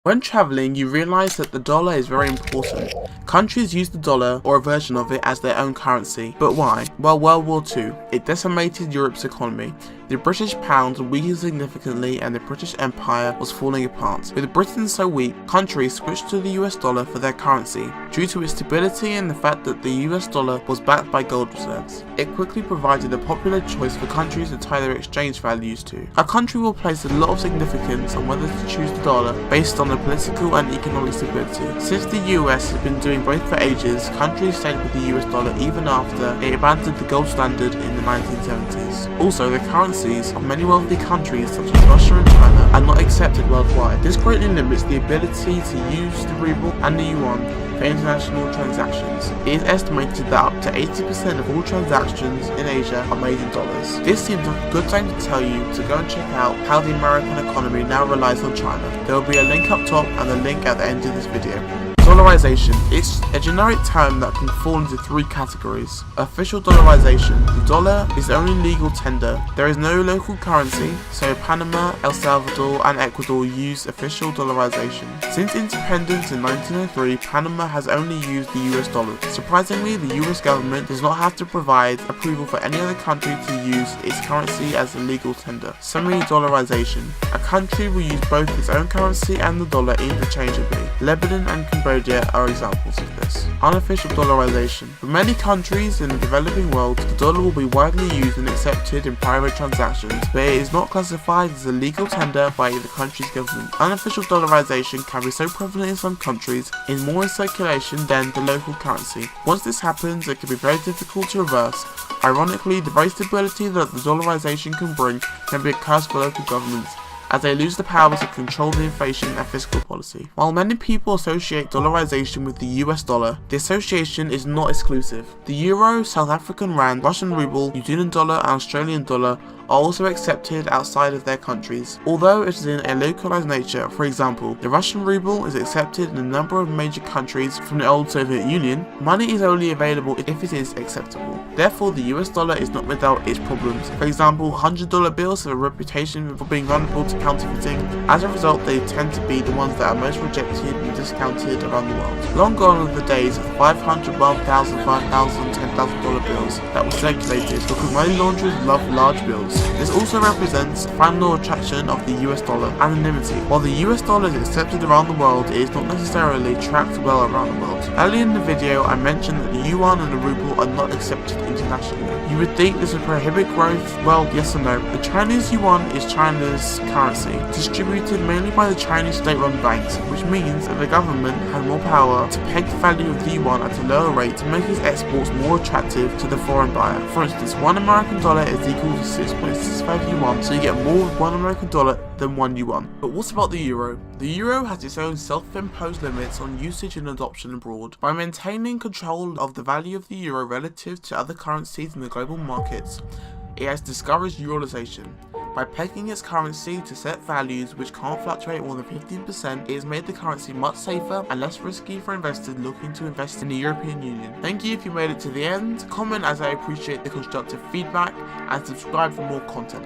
When travelling, you realise that the dollar is very important. Countries use the dollar, or a version of it, as their own currency. But why? Well, World War II. It decimated Europe's economy. The British pound weakened significantly and the British Empire was falling apart. With Britain so weak, countries switched to the US dollar for their currency, due to its stability and the fact that the US dollar was backed by gold reserves. It quickly provided a popular choice for countries to tie their exchange values to. A country will place a lot of significance on whether to choose the dollar based on the political and economic stability. Since the US has been doing both for ages, countries stayed with the US dollar even after it abandoned the gold standard in the 1970s. Also, the currencies of many wealthy countries such as Russia and China are not accepted worldwide. This greatly limits the ability to use the ruble and the yuan for international transactions. It is estimated that up to 80% of all transactions in Asia are made in dollars. This seems like a good time to tell you to go and check out how the American economy now relies on China. There will be a link up top and a link at the end of this video. Dollarization. It's a generic term that can fall into three categories. Official dollarization. The dollar is the only legal tender. There is no local currency, so Panama, El Salvador and Ecuador use official dollarization. Since independence in 1903, Panama has only used the US dollar. Surprisingly, the US government does not have to provide approval for any other country to use its currency as a legal tender. Semi-dollarization. A country will use both its own currency and the dollar interchangeably. Lebanon and Cambodia are examples of this. Unofficial dollarization. For many countries in the developing world, the dollar will be widely used and accepted in private transactions, but it is not classified as a legal tender by the country's government. Unofficial dollarization can be so prevalent in some countries, is more in circulation than the local currency. Once this happens, it can be very difficult to reverse. Ironically, the very stability that the dollarization can bring can be a curse for local governments, as they lose the power to control the inflation and fiscal policy. While many people associate dollarization with the US dollar, the association is not exclusive. The euro, South African rand, Russian ruble, New Zealand dollar and Australian dollar are also accepted outside of their countries, although it is in a localized nature. For example, the Russian ruble is accepted in a number of major countries from the old Soviet Union. Money is only available if it is acceptable. Therefore, the US dollar is not without its problems. For example, $100 bills have a reputation for being vulnerable to counterfeiting. As a result, they tend to be the ones that are most rejected and discounted around the world. Long gone are the days of $500, $1,000, $5,000, $10,000 bills that were circulated because money launderers love large bills. This also represents the final attraction of the US dollar, anonymity. While the US dollar is accepted around the world, it is not necessarily tracked well around the world. Earlier in the video, I mentioned that the yuan and the ruble are not accepted internationally. You would think this would prohibit growth? Well, yes and no. The Chinese yuan is China's currency, distributed mainly by the Chinese state-run banks, which means that the government had more power to peg the value of the yuan at a lower rate to make its exports more attractive to the foreign buyer. For instance, $1 American dollar is equal to 6.65 yuan, so you get more with $1 American dollar than 1 yuan. But what about the euro? The euro has its own self-imposed limits on usage and adoption abroad. By maintaining control of the value of the euro relative to other currencies in the global markets, it has discouraged euroization. By pegging its currency to set values which can't fluctuate more than 15%, it has made the currency much safer and less risky for investors looking to invest in the European Union. Thank you if you made it to the end, comment as I appreciate the constructive feedback, and subscribe for more content.